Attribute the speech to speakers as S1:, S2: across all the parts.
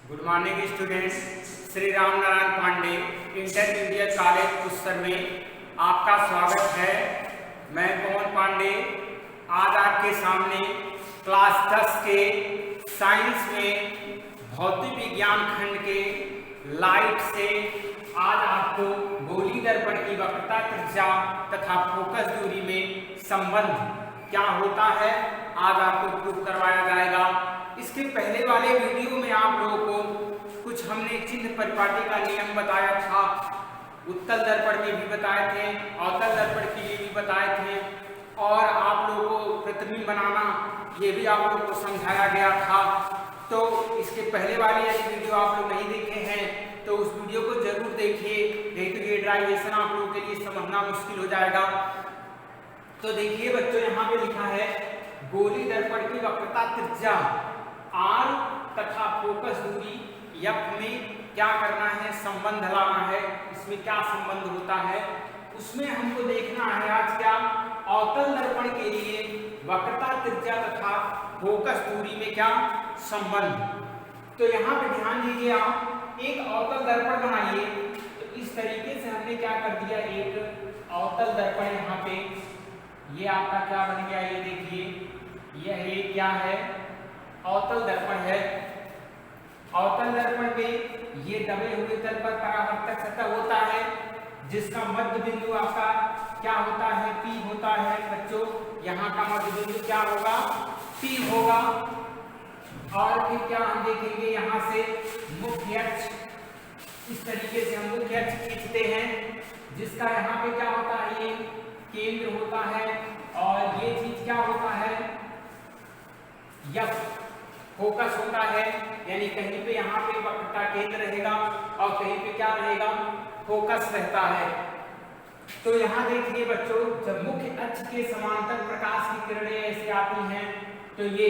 S1: Good morning students. Shri Ram Narayan Pandey intermediate college Pustar में आपका स्वागत है। मैं पवन पांडे आज आपके सामने क्लास 10 के साइंस में भौतिक विज्ञान खंड के लाइट से आज आपको गोली दर्पण की वक्रता, त्रिज्या तथा फोकस दूरी में संबंध क्या होता है आज आपको प्रूव करवाया जाएगा। इसके पहले वाले वीडियो में आप लोगों को कुछ हमने चिन्ह परिपाटी का नियम बताया था, उत्तल दर्पण में भी बताए थे, अवतल दर्पण के लिए भी बताए थे और आप लोगों को प्रतिबिंब बनाना ये भी आप लोगों को समझाया गया था। तो इसके पहले वाले यदि वीडियो आप लोग नहीं देखे हैं तो उस वीडियो को जरूर देखिए, नहीं तो ये ड्राइवेशन आप लोगों के लिए समझना मुश्किल हो जाएगा। तो देखिए बच्चों, यहाँ पे लिखा है गोली दर्पण की वक्रता, त्रिज्या r तथा फोकस दूरी f में क्या करना है, संबंध लाना है। इसमें क्या संबंध होता है उसमें हमको देखना है आज क्या अवतल दर्पण के लिए वक्रता, त्रिज्या तथा फोकस दूरी में क्या संबंध। तो यहाँ पे ध्यान दीजिए, आप एक अवतल दर्पण बनाइए। तो इस तरीके से हमने क्या कर दिया, एक अवतल दर्पण यहाँ पे ये आपका क्या बन गया, ये देखिए यह क्या है, अवतल दर्पण है। अवतल दर्पण में ये दबे हुए तल पर परावर्तक सतह होता है जिसका मध्य बिंदु आपका क्या होता है, P होता है। बच्चों यहाँ का मध्य बिंदु क्या होगा, P होगा। और फिर क्या हम देखेंगे, यहाँ से मुख्य अक्ष, इस तरीके से हम मुख्य अक्ष खींचते हैं जिसका यहाँ पे क्या होता है, ये केंद्र होता है और ये चीज क्या होता है, यह फोकस होता है। यानी कहीं पे यहाँ पे वक्रता केंद्र रहेगा और कहीं पे क्या रहेगा, फोकस रहता है। तो यहाँ देखिए बच्चों, जब मुख्य अक्ष के समांतर प्रकाश की किरणें ऐसे आती हैं तो ये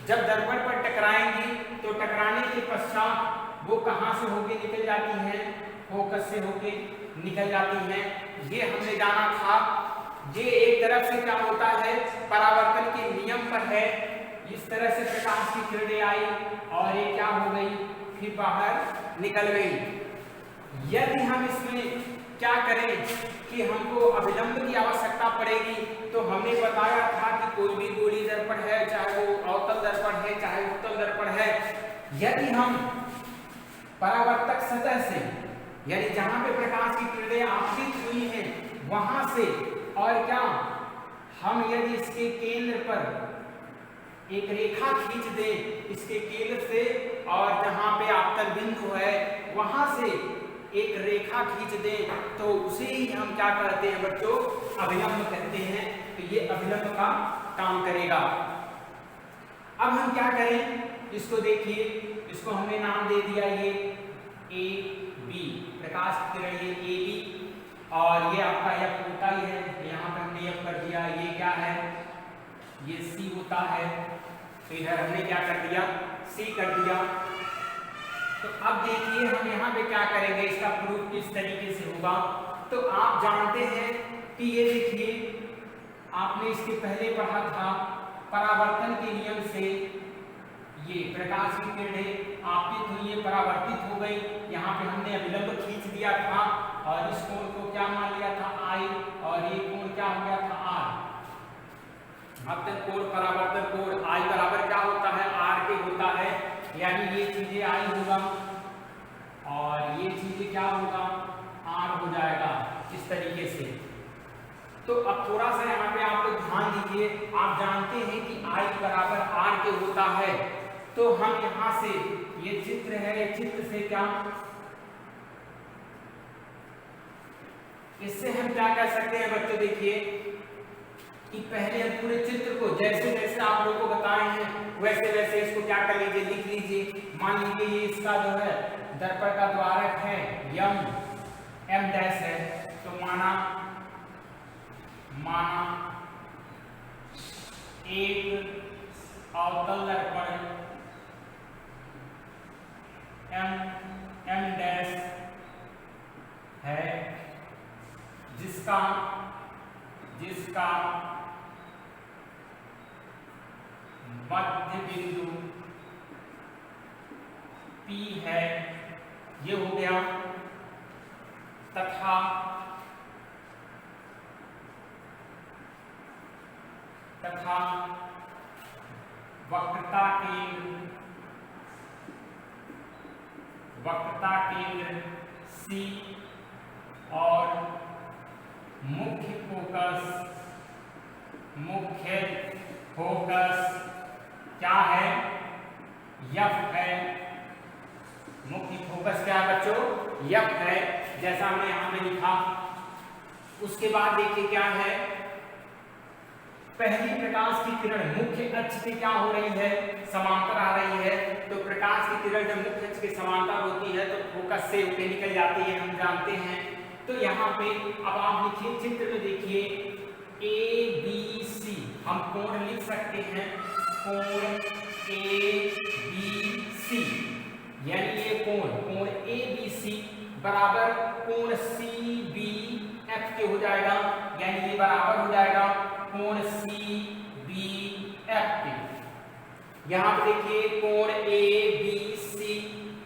S1: जब दर्पण पर टकराएंगी तो टकराने के पश्चात वो कहाँ से होके निकल जाती हैं, फोकस से होके निकल जाती हैं। ये हमने जाना था। ये एक तरफ से क्या होता है, परावर्तन के नियम पर है। इस तरह से प्रकाश की किरणें आई और ये क्या हो गई, फिर बाहर निकल गई। यदि हम इसमें क्या करें कि हमको अभिलंब की आवश्यकता पड़ेगी, तो हमने बताया था कि कोई भी गोली दर्पण है, चाहे वो अवतल दर्पण है चाहे उत्तल दर्पण है, यदि हम परावर्तक सतह से यानी जहां पे प्रकाश की किरणें आपतित हुई हैं वहां से और क्या हम यदि इसके केंद्र पर एक रेखा खींच दें, इसके केंद्र से और जहां पे आपतन बिंदु है वहां से एक रेखा खींच दें तो उसे ही हम क्या कहते हैं बच्चों, अभिलंब कहते हैं। तो ये अभिलंब का काम करेगा। अब हम क्या करें, इसको देखिए, इसको हमने नाम दे दिया ये ए बी, प्रकाश की किरण ये ए बी और ये आपका एफ होता ही है, यहाँ पे हमने एफ कर दिया। ये क्या है, ये सी होता है। तो इधर हमने क्या कर दिया, सी कर दिया। तो अब देखिए हम यहाँ पे क्या करेंगे, इसका प्रूफ किस तरीके से होगा। तो आप जानते हैं कि ये देखिए, आपने इसके पहले पढ़ा था परावर्तन के नियम से ये प्रकाश की किरणें आपतित हुई, परावर्तित हो गई। यहाँ पे हमने अभिलंब खींच दिया था और इस कोण को क्या मान लिया था, आई, और ये कोण क्या हो गया था, आर। आपतन कोण, परावर्तन कोण आई बराबर क्या होता है, आर के होता है। यानी ये चीजें आई होगा और ये चीजें क्या होगा, आर हो जाएगा इस तरीके से। तो अब थोड़ा सा यहाँ पे आप लोग ध्यान दीजिए, आप जानते हैं कि आई बराबर आर के होता है। तो हम यहाँ से ये चित्र है, ये चित्र से क्या, इससे हम क्या कर सकते हैं बच्चों, देखिए कि पहले हम पूरे चित्र को जैसे जैसे आप लोगों को बताए हैं वैसे वैसे इसको क्या कर लीजिए, लिख लीजिए। मान लीजिए ये इसका जो है दर्पण का द्वारक है एम डैश है, तो माना एक अवतल दर्पण एम डैश है जिसका मध्य बिंदु P P है, ये हो गया, तथा वक्रता केंद्र C और मुख्य फोकस क्या है, F है। मुख्य फोकस क्या है बच्चों, F है, जैसा हमने यहां पे लिखा। उसके बाद देखिए क्या है, पहली प्रकाश की किरण मुख्य अक्ष पे क्या हो रही है, समांतर आ रही है। तो प्रकाश की किरण जब मुख्य अक्ष के समांतर होती है तो फोकस से ऊपर निकल जाती है, हम जानते हैं। तो यहाँ पे अब आप लिखिए, चित्र में देखिए ABC, हम कोण लिख सकते हैं, कोण ABC, यानी ये कोण ABC बराबर कोण CBF के हो जाएगा, यानी ये बराबर हो जाएगा कोण CBF के। यहाँ पे देखिए कोण ABC,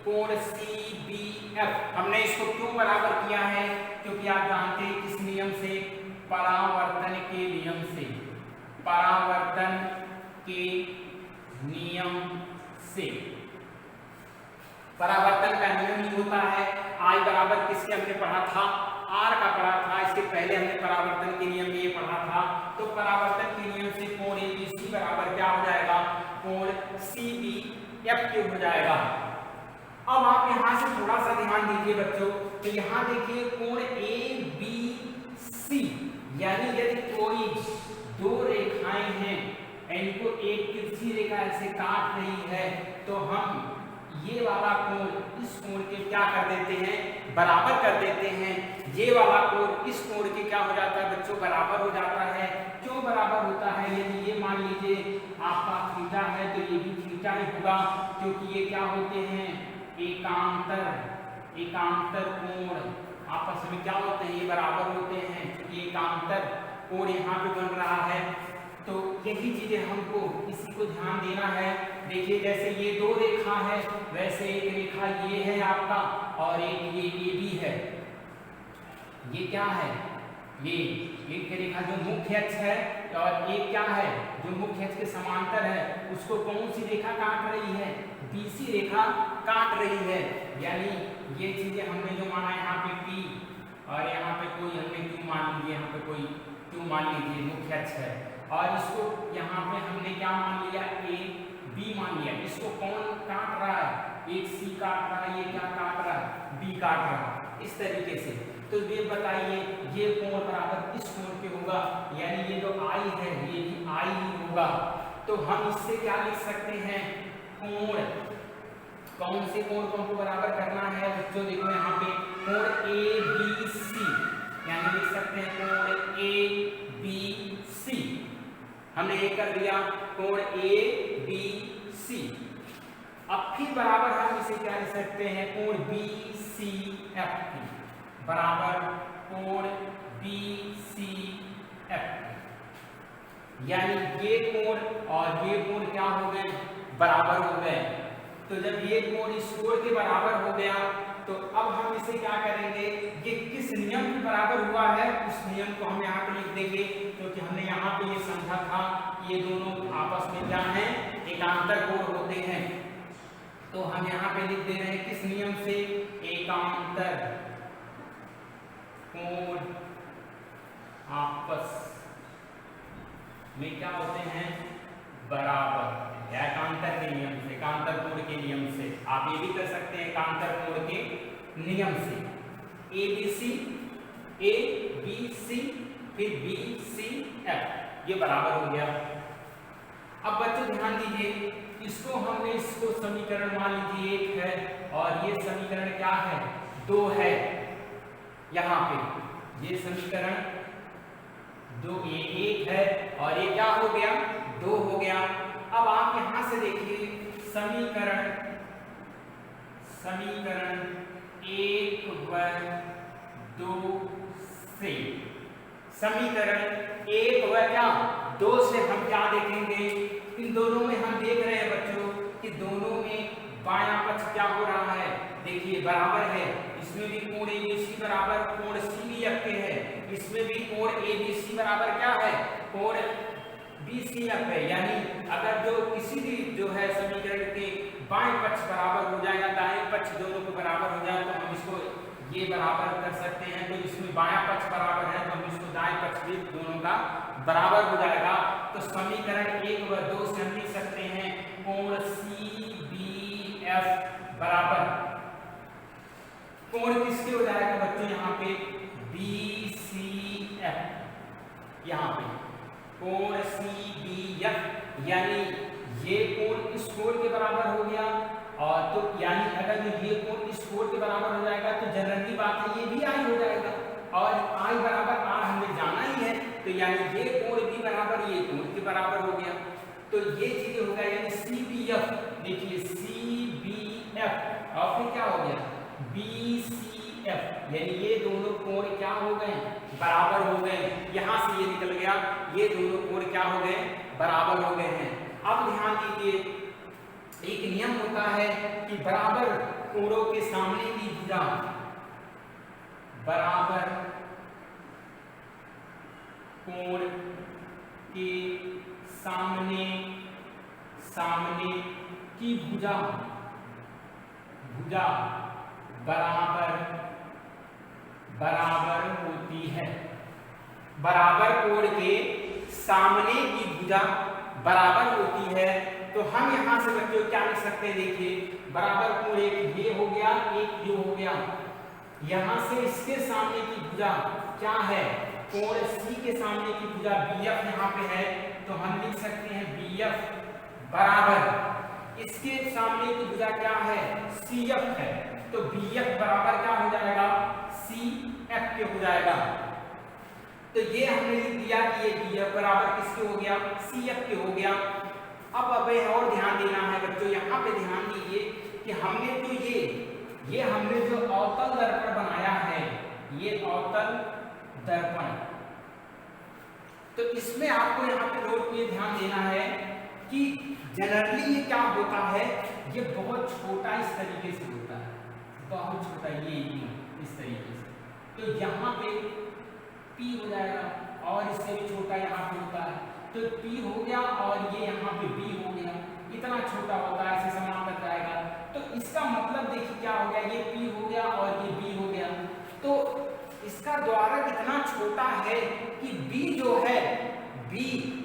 S1: कोण CBF, हमने इसको क्यों बराबर किया है, क्योंकि आप जानते हैं किस नियम से, परावर्तन के नियम से, परावर्तन के नियम से। परावर्तन का नियम ही होता है, I बराबर किसके हमने पढ़ा था, R का पढ़ा था, इसके पहले हमने परावर्तन के नियम में ये पढ़ा था। तो परावर्तन के नियम से कोण ABC बराबर क्या हो जाएगा, कोण CBF के हो जाएगा। अब आप यहाँ से थोड़ा सा ध्यान दीजिए बच्चों, तो यहाँ देखिए कोण ABC, यानी यदि कोई दो रेखाएं हैं, इनको एक तिरछी रेखा ऐसे काट रही है, तो हम ये वाला कोण इस कोण के क्या कर देते हैं, बराबर कर देते हैं। ये वाला कोण इस कोण के क्या हो जाता है बच्चों, बराबर हो जाता है। क्यों बराबर होता है, यदि ये मान लीजिए आपका थीटा है तो ये भी थीटा ही होगा, क्योंकि ये क्या होते हैं, एकांतर कोण आपस में क्या होते हैं, ये बराबर होते हैं, ये एकांतर कोण यहाँ पे बन रहा है। तो यही चीजें हमको इसी को ध्यान देना है। देखिए जैसे ये दो रेखा है, वैसे एक रेखा ये है आपका और एक ये भी है। ये क्या है, ये एक रेखा जो मुख्य अक्ष है, और एक क्या है जो मुख्य अक्ष के समांतर है, उसको कौन सी रेखा काट रही है, BC रेखा काट रही है। यानी ये चीजें हमने जो माना यहाँ पे P और यहाँ पे कोई हमने Q मान लीजिए, यहाँ पे कोई Q मान लीजिए, मुख्य अक्ष है, और इसको यहाँ पे हमने क्या मान लिया, A B मान लिया। इसको कौन काट रहा है, एक C काट रहा है, ये क्या काट रहा है, B काट रहा है, इस तरीके से। तो ये बताइए ये कोण बराबर इस कोण के होगा, यानी ये जो I है ये भी I ही होगा। तो हम इससे क्या लिख सकते हैं, कोण, कौन से कोण को हमको बराबर करना है बच्चों, देखो यहाँ पे कोण ABC, यानी लिख सकते हैं कोण ABC, हमने ये कर दिया कोण ABC। अब फिर बराबर हम इसे क्या लिख सकते हैं, कोण BCF की, बराबर कोण BCF, यानी ये कोण और ये कोण क्या हो गए, बराबर हो गए। तो जब ये कोण इस कोण के बराबर हो गया, तो अब हम इसे क्या करेंगे, ये किस नियम के बराबर हुआ है उस नियम को हम यहाँ पे लिख देंगे, क्योंकि हमने यहाँ पे ये समझा था ये दोनों आपस में क्या है, एकांतर कोण होते हैं। तो हम यहाँ पे लिख दे रहे हैं किस नियम से, एकांतर कोण आपस में क्या होते हैं, बराबर, एकांतर के नियम से, एकांतर कोण के नियम से। आप ये भी कर सकते हैं एकांतर कोण के नियम से। ABC फिर BCF, ये बराबर हो गया। अब बच्चों ध्यान दीजिए, इसको हमने इसको समीकरण मान लीजिए 1 है, और ये समीकरण क्या है, 2 है। यहाँ पे ये समीकरण 2, ये 1 है और ये क्या हो गया, 2 हो गया। अब आप यहां से देखिए समीकरण 1 व 2 से, समीकरण 1 व क्या 2 से हम क्या देखेंगे, इन दोनों में हम देख रहे हैं बच्चों कि दोनों में बायां पक्ष क्या हो रहा है, देखिए बराबर है, इसमें भी कोण ABC बराबर कोण CBF के है, इसमें भी कोण ABC बराबर क्या है, कोण BCF है। यानी अगर जो किसी भी जो है समीकरण के बाएं पक्ष बराबर हो जाएगा, दाएं पक्ष दोनों को बराबर हो जाए तो हम इसको ये बराबर कर सकते हैं। तो इसमें बायां पक्ष बराबर है तो हम इसको दाएं पक्ष भी दोनों का बराबर हो जाएगा। तो समीकरण 1 व 2 से हम लिख सकते हैं कोण CBF बराबर कोण किसके हो जाएगा बच्चों, यहाँ पे BCF, यहाँ पे कोण CBF, यानी ये कोण इस कोण के बराबर हो गया। और तो यानी अगर ये कोण इस कोण के बराबर हो जाएगा तो जनरली बात है ये भी I हो जाएगा, और I बराबर R हमें जाना ही है, तो यानी ये कोण भी बराबर ये कोण के बराबर हो गया। तो ये चीजें हो गया, यानी CBF, देखिए CBF और फिर क्या हो गया BCF, यानी ये दोनों कोण क्या हो गए, बराबर हो गए। यहां से ये निकल गया, ये दोनों कोण क्या हो गए, बराबर हो गए हैं। अब ध्यान दीजिए, एक नियम होता है कि बराबर कोणों के सामने की भुजा, बराबर कोण के सामने की भुजा बराबर होती है। बराबर कोण के सामने की भुजा बराबर होती है। तो हम यहां से बच्चों क्या लिख सकते हैं, देखिए बराबर कोण एक ये हो गया, एक ये हो गया। यहां से इसके सामने की भुजा क्या है, कोण C के सामने की भुजा BF यहाँ पे है, तो हम लिख सकते हैं BF बराबर इसके सामने की भुजा क्या है, CF है, तो BF बराबर क्या हो जाएगा, CF के हो जाएगा। तो ये हमने लिख दिया कि ये BF बराबर किसके हो गया, CF के हो गया। अब और ध्यान देना है बच्चों, यहाँ पे ध्यान दीजिए कि हमने तो ये हमने जो अवतल दर्पण बनाया है, ये अवतल दर्पण, तो इसमें आपको यहाँ पे नोट पे ध्यान देना है कि जनरली ये क्या होता है, ये बहुत छोटा इस तरीके से होता है, बहुत छोटा, ये इस तरीके से। तो यहाँ पे P हो जाएगा, और इससे भी छोटा यहाँ पे होता है, तो P हो गया, और ये यहाँ पे B हो गया, इतना छोटा होता है, ऐसे समांतर जाएगा। तो इसका मतलब देखिए क्या हो गया, ये P हो गया और ये B हो गया। तो इसका द्वारक इतना छोटा है कि B जो है, B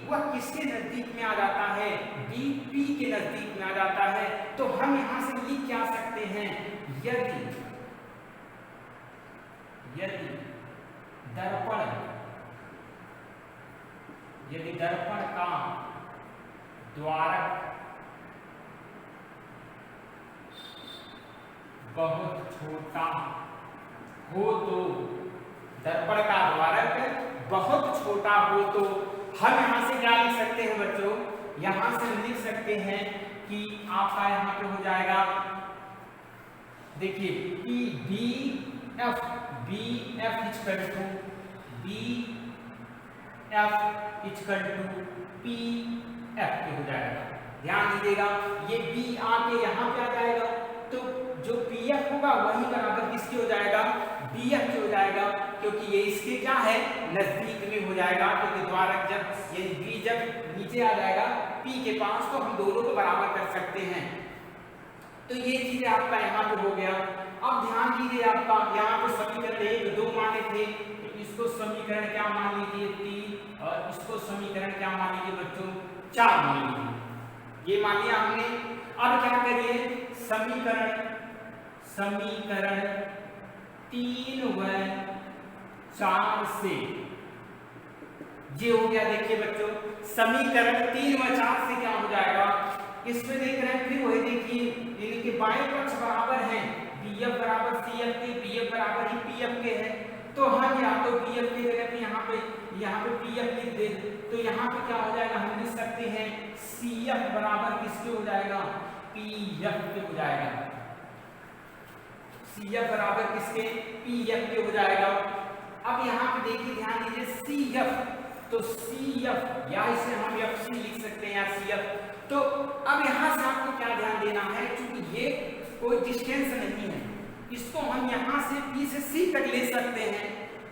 S1: वह किसके नजदीक में आ जाता है, B P के नजदीक में आ जाता है। तो हम यहाँ से लिख क्या सकते हैं, यदि दर्पण का द्वारक बहुत छोटा हो, तो दर्पण का द्वारक बहुत छोटा हो, तो हम यहां से क्या लिख सकते हैं बच्चों, यहां से लिख सकते हैं कि आपका यहां पे हो जाएगा, देखिए BF PF के हो जाएगा। ध्यान दीजिएगा, ये B आके यहाँ पे आ जाएगा, तो जो PF होगा वही बराबर किसके हो जाएगा, BF के हो जाएगा, क्योंकि ये इसके क्या है, नजदीक में हो जाएगा। क्योंकि द्वारक जब ये B जब नीचे आ जाएगा P के पास, तो हम दोनों को बराबर कर सकते हैं। तो ये चीजें आपका यहाँ पे हो गया। अब ध्यान दीजिए, आपका यहाँ पे समीकरण 1 2 माने थे, तो इसको समीकरण क्या मान लीजिए 3, और इसको समीकरण क्या मान लीजिए बच्चों 4 मान लीजिए। ये मान लिया हमने। अब क्या करिए, समीकरण 3 व 4 से ये हो गया। देखिए बच्चों, समीकरण 3 व 4 से क्या हो जाएगा, इसमें देख रहे हैं फिर वही, देखिए इनके बाएं पक्ष बराबर हैं, BF बराबर CF के, BF बराबर ही PF के है। तो हम या तो PF की जगह पे यहाँ पे PF लिख दे, तो यहाँ पे क्या हो जाएगा, हम लिख सकते हैं CF बराबर किसके हो जाएगा, PF के हो जाएगा। CF बराबर किसके, PF के हो जाएगा। अब यहाँ पे देखिए, ध्यान दीजिए CF, तो CF या इसे हम FC लिख सकते हैं या CF, तो अब यहाँ से आपको क्या ध्यान देना है, क्योंकि ये कोई डिस्टेंस नहीं है, इसको हम यहाँ से P से C तक ले सकते हैं।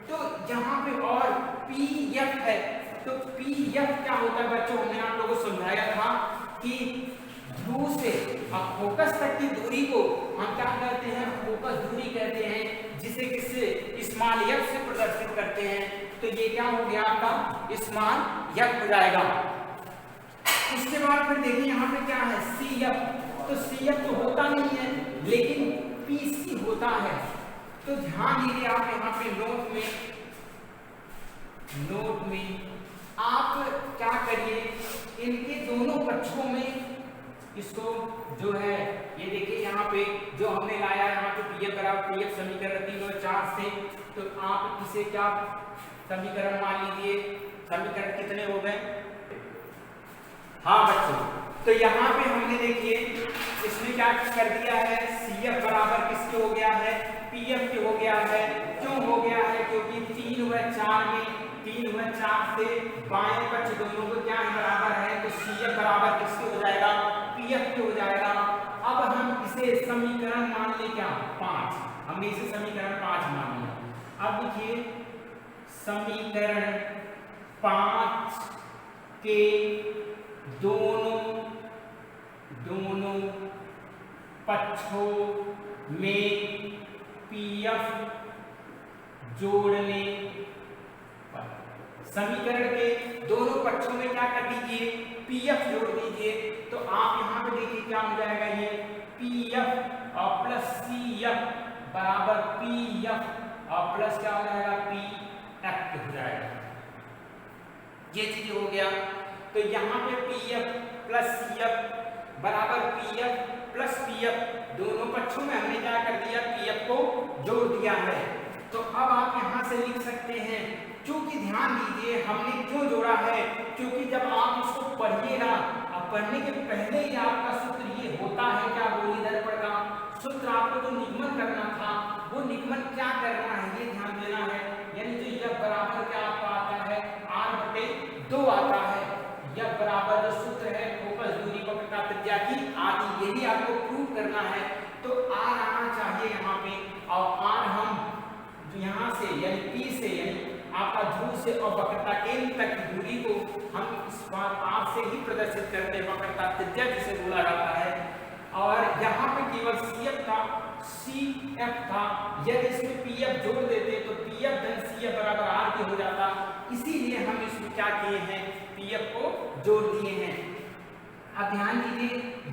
S1: तो यहाँ पे और PF है, तो PF क्या होता है बच्चों, हमने आप लोगों को समझाया था कि ध्रुव से अब फोकस तक की दूरी को हम क्या कहते हैं, फोकस दूरी कहते हैं, जिसे किससे स्मॉल f से प्रदर्शित करते हैं। तो ये क्या हो गया आपका स्मॉल f हो जाएगा। उसके बाद फिर देखिए यहाँ पे क्या है CF, तो CF तो होता नहीं है लेकिन PC होता है। तो ध्यान दीजिए आप यहाँ पे नोट में आप क्या करिए, इनके दोनों पक्षों में इसको जो है ये देखिए यहाँ पे जो हमने लाया है यहाँ पे PF बराबर PF समीकरण 3 और 4 से, तो आप इसे क्या समीकरण मान लीजिए, समीकरण कितने हो गए, हाँ बच्चों, तो यहाँ पे हमने देखिए इसमें क्या कर दिया है, CF बराबर किसके हो गया है, PF के हो गया है। क्यों हो गया है, क्योंकि 3 व 4 में 3 व 4 से बाएं पक्ष दोनों को क्या है बराबर है, तो CF बराबर किसके हो जाएगा, PF के हो जाएगा। अब हम इसे समीकरण मान ले क्या 5, हमने इसे समीकरण 5 मान लिया। अब देखिए समीकरण 5 के दोनों पक्षों में PF जोड़ने पर, समीकरण के दोनों पक्षों में क्या कर दीजिए, PF जोड़ दीजिए। तो आप यहाँ पे देखिए क्या हो जाएगा, ये PF और प्लस CF बराबर PF और प्लस क्या हो जाएगा PF हो जाएगा, ये चीज हो गया। तो यहाँ पे PF प्लस CF बराबर PF प्लस PF, दोनों पक्षों में हमने क्या कर दिया, PF को जोड़ दिया है। तो अब आप यहाँ से लिख सकते हैं, क्योंकि ध्यान दीजिए हमने क्यों जोड़ा है, क्योंकि जब आप इसको पढ़िएगा, अब पढ़ने के पहले ही आपका सूत्र ये होता है क्या, गोली दर्पण का सूत्र आपको जो निगमन करना था वो निगमन क्या करना है ये ध्यान देना है। यानी जो F बराबर क्या आपका आता है R/2 आता है, F बराबर जो सूत्र है फोकस दूरी वक्रता त्रिज्या की आदि, यही आपको प्रूव करना है। तो R आना चाहिए यहाँ पे, और R हम यहाँ से यानी P से यानी आपका ध्रुव से और वक्रता केंद्र तक की दूरी को हम इस बार R से ही प्रदर्शित करते हैं, वक्रता त्रिज्या जिसे बोला जाता है। और यहाँ पे केवल CF था, यदि इसमें PF जोड़ देते तो PF धन CF बराबर R के हो जाता, इसीलिए हम इसमें क्या किए हैं, PF को जोड़ दिए हैं। अब ध्यान दीजिए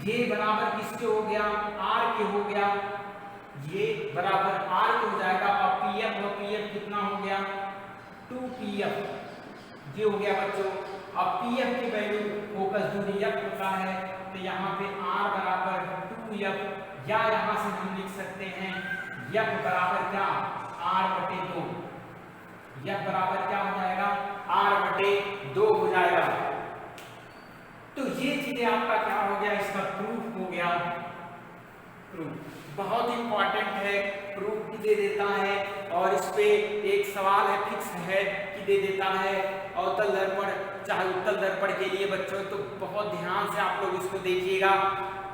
S1: ये बराबर किसके हो गया, R के हो गया, ये बराबर R के हो जाएगा, और PF कितना हो गया 2PF, ये हो गया बच्चों। अब PF की वैल्यू फोकस दूरी F होता है, तो यहाँ पे R बराबर 2F, या यहाँ से हम लिख सकते हैं F बराबर क्या R/2, F बराबर क्या हो जाएगा R/2 हो जाएगा। तो ये चीजें आपका क्या हो गया, इसका प्रूफ हो गया। प्रूफ बहुत इंपॉर्टेंट है, प्रूफ भी दे देता है, और इस पे एक सवाल है फिक्स है कि दे देता है अवतल दर्पण चाहे उत्तल दर्पण के लिए बच्चों, तो बहुत ध्यान से आप लोग इसको देखिएगा।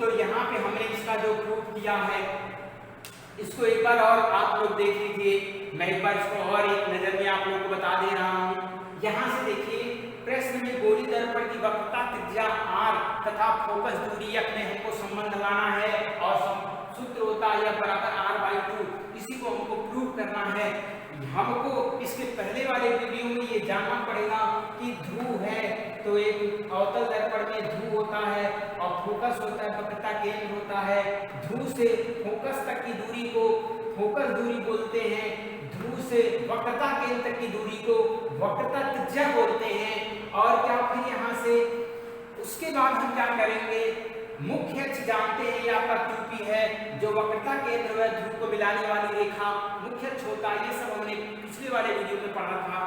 S1: तो यहाँ पे हमने इसका जो प्रूफ किया है इसको एक बार और आप लोग देख लीजिए, मैं एक बार इसको और एक नजर में आप लोगों को बता दे रहा हूँ। यहाँ से देखिए प्रश्न में गोली दर्पण की वक्रता त्रिज्या R तथा फोकस दूरी F में हमको संबंध लाना है, और सूत्र होता है F बराबर R/2, इसी को हमको प्रूव करना है। हमको इसके पहले वाले वीडियो में ये जानना पड़ेगा कि ध्रुव है तो एक अवतल दर्पण में ध्रुव होता है और फोकस होता है, वक्रता केंद्र होता है। ध्रुव से फोकस तक की दूरी को फोकस दूरी बोलते हैं, ध्रुव से वक्रता केंद्र तक की दूरी को वक्रता त्रिज्या बोलते हैं। और क्या फिर यहाँ से उसके बाद हम क्या करेंगे, मुख्य अक्ष जानते हैं ये आपका QP है, जो वक्रता केंद्र व ध्रुव को मिलाने वाली रेखा मुख्य अक्ष होता है। ये सब हमने पिछले वाले वीडियो में पढ़ा था।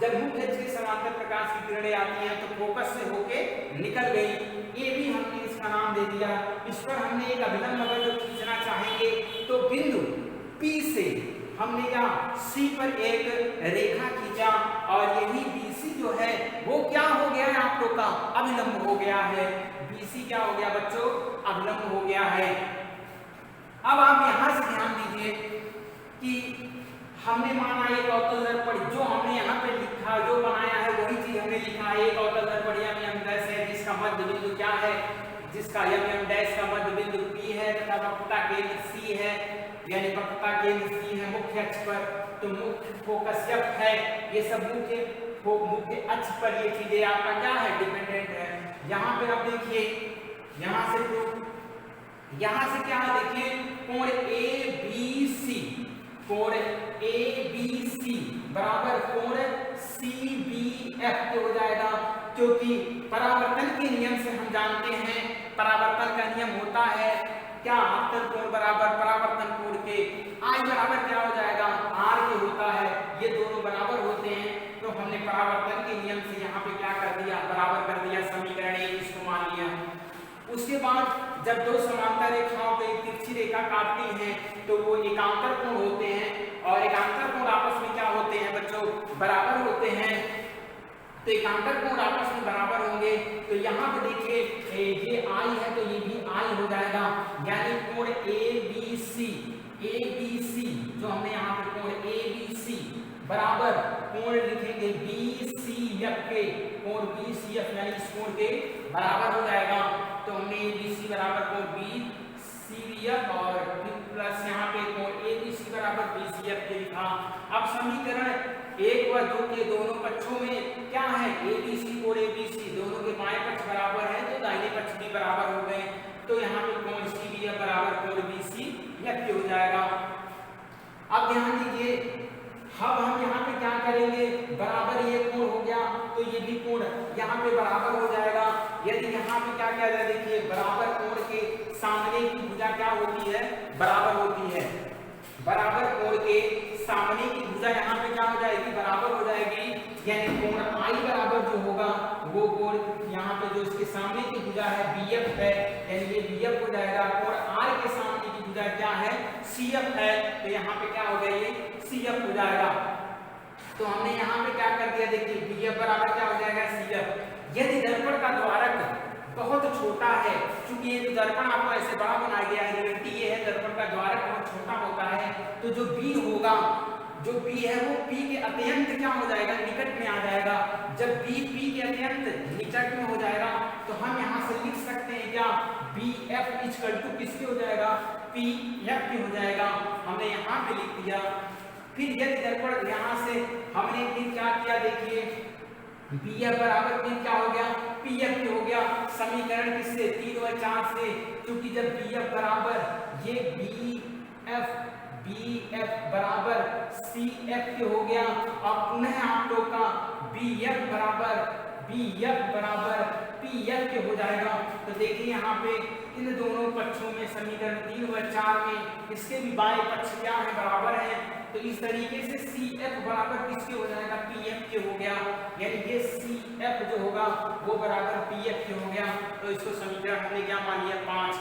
S1: जब मुख्य अक्ष के समांतर प्रकाश की किरणें आती हैं तो फोकस से होके निकल गई, ये भी हमने इसका नाम दे दिया। इस पर हमने एक अभिलंब अगर जो खींचना चाहेंगे तो बिंदु P से हमने क्या C पर एक रेखा खींचा, और यही BC जो है वो क्या हो गया है आप लोग का अभिलंब हो गया है। BC क्या हो गया बच्चों? अभिलंब हो गया है। अब आप यहां से ध्यान दीजिए कि हमने माना एक अवतल दर्पण, जो हमने यहाँ पे लिखा, जो बनाया है वही चीज हमने लिखा है। एक अवतल दर्पण M डैश है जिसका मध्य बिंदु क्या है? जिसका M डैश का मध्य बिंदु P है तथा वक्रता केंद्र C है, यानी वक्रता केंद्र C है मुख्य अक्ष पर, तो मुख्य फोकस F है। ये सब मुख्य अक्ष पर ये चीजें आपका क्या है? डिपेंडेंट है। यहाँ पे आप देखिए, यहाँ से क्या है? देखिए कोण ABC, कोण ABC बराबर कोण CBF के हो जाएगा, क्योंकि परावर्तन के नियम से हम जानते हैं, परावर्तन का नियम होता है क्या? आपतन कोण बराबर परावर्तन कोण के I बराबर क्या हो जाएगा? R के होता है। ये दोनों बराबर होते हैं, तो हमने परावर्तन के नियम से यहाँ पे क्या कर दिया? बराबर कर दिया। समीकरण 1 इसको मान लिया। उसके बाद जब दो समांतर रेखाओं पे तिरछी रेखा काटती हैं तो वो एकांतर कोण होते हैं, और एकांतर कोण आपस में क्या होते हैं बच्चों? बराबर होते हैं। तो एकांतर कोण आपस में बराबर होंगे, तो यहाँ पे देखिए ये I है तो ये भी I हो जाएगा, यानी कोण ABC जो हमने यहाँ पे कोण ABC बराबर कोण लिखेंगे BCF के, कोण BCF यानी इस कोण के बराबर हो जाएगा। तो हमने ABC बराबर कोण BCF और प्लस यहाँ पे कोण ABC बराबर BCF के लिखा। अब समीकरण 1 व 2 के दोनों पक्षों में क्या है? ABC कोण ABC दोनों के बाएं पक्ष बराबर है तो दाहिने पक्ष भी बराबर हो गए, तो यहाँ पे कोण CBF बराबर कोण BCF के हो जाएगा। अब ध्यान दीजिए, अब हम यहाँ पे क्या करेंगे? बराबर ये कोण हो गया तो ये भी कोण यहाँ पे बराबर हो जाएगा। यदि यहाँ पे क्या किया जाए? देखिए बराबर कोण के सामने की भुजा क्या होती है? बराबर होती है। बराबर कोण के सामने की भुजा यहाँ पे क्या हो जाएगी? बराबर हो जाएगी, यानी कोण I बराबर जो होगा वो कोण यहाँ पे जो इसके सामने की भुजा है BF है, यानी ये BF हो जाएगा। कोण R के सामने की भुजा क्या है? CF है, तो यहाँ पे क्या हो गया? ये CF हो जाएगा। तो हमने यहाँ पे क्या कर दिया? देखिए BF बराबर क्या हो जाएगा? CF। यदि दर्पण का द्वारक बहुत छोटा है, क्योंकि ये दर्पण आपको ऐसे बड़ा बनाया गया है, रियलिटी ये है दर्पण का द्वारक बहुत छोटा होता है, तो जो B होगा, जो B है वो P के अत्यंत क्या हो जाएगा? निकट में आ जाएगा। जब B P के अत्यंत निकट में हो जाएगा तो हम यहाँ से लिख सकते हैं क्या? BF इक्वल टू किसके हो जाएगा? PF के हो जाएगा। हमने यहाँ पे लिख दिया। फिर यदि दर्पण यहाँ से हमने फिर क्या किया? देखिए BF बराबर फिर क्या हो गया? PF के हो गया। समीकरण किससे? 3 और 4 से, क्योंकि जब BF बराबर ये BF बराबर CF के हो गया, और पुनः आप लोग का BF बराबर PF के हो जाएगा। तो देखिए यहाँ पे इन दोनों पक्षों में समीकरण 3 व 4 में इसके भी बाएं पक्ष क्या है? बराबर है। तो इस तरीके से CF बराबर किसके हो जाएगा? PF के हो गया, यानी ये CF जो होगा वो बराबर PF के हो गया। तो इसको समीकरण हमने क्या मान लिया? 5।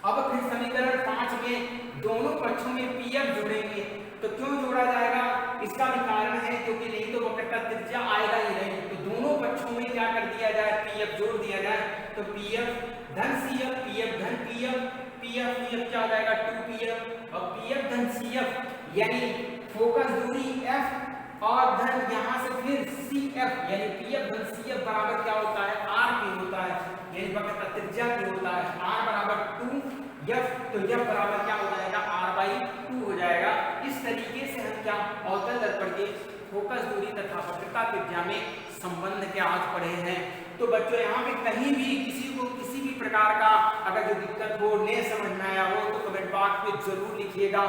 S1: अब फिर समीकरण 5 में दोनों पक्षों में PF जोड़ेंगे, तो क्यों जोड़ा जाएगा? इसका भी कारण है, क्योंकि नहीं तो वक्रता त्रिज्या आएगा ही नहीं। तो दोनों पक्षों में क्या कर दिया जाए? PF जोड़ दिया जाए। तो PF धन CF, PF धन PF क्या हो जाएगा? 2PF, और PF धन CF यानी फोकस दूरी F और धन यहाँ से फिर CF, यानी PF धन CF बराबर क्या होता है? R के होता है, यानी वक्रता त्रिज्या के होता है। R बराबर 2F, तो F बराबर क्या हो जाएगा? R/2 हो जाएगा। इस तरीके से हम क्या अवतल दर्पण के फोकस दूरी तथा वक्रता त्रिज्या में संबंध के आज पढ़े हैं। तो बच्चों यहाँ पे कहीं भी किसी को किसी भी प्रकार का अगर जो दिक्कत हो, नहीं समझ में आया हो, तो कमेंट बॉक्स में जरूर लिखिएगा।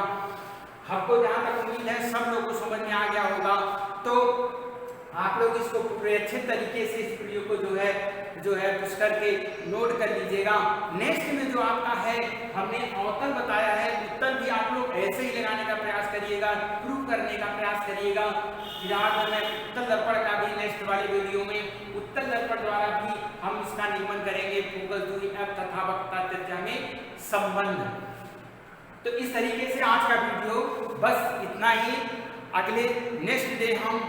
S1: आपको जहाँ तक उम्मीद है सब लोगों को समझ में आ गया होगा। तो आप लोग इसको पूरे अच्छे तरीके से इस वीडियो को जो है कुछ करके नोट कर लीजिएगा। नेक्स्ट में जो आपका है, हमने अवतल बताया है, उत्तल भी आप लोग ऐसे ही लगाने का प्रयास करिएगा, प्रूव करने का प्रयास करिएगा। फिलहाल मैं उत्तल दर्पण का भी नेक्स्ट वाले वीडियो में उत्तल दर्पण द्वारा भी हम इसका निगमन करेंगे, फोकस दूरी F तथा वक्रता त्रिज्या में संबंध। तो इस तरीके से आज का वीडियो बस इतना ही। अगले नेक्स्ट डे हम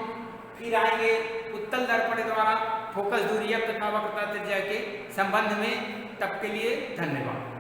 S1: फिर आएंगे उत्तल दर्पण द्वारा फोकस दूरी तथा वक्रता त्रिज्या के संबंध में। तब के लिए धन्यवाद।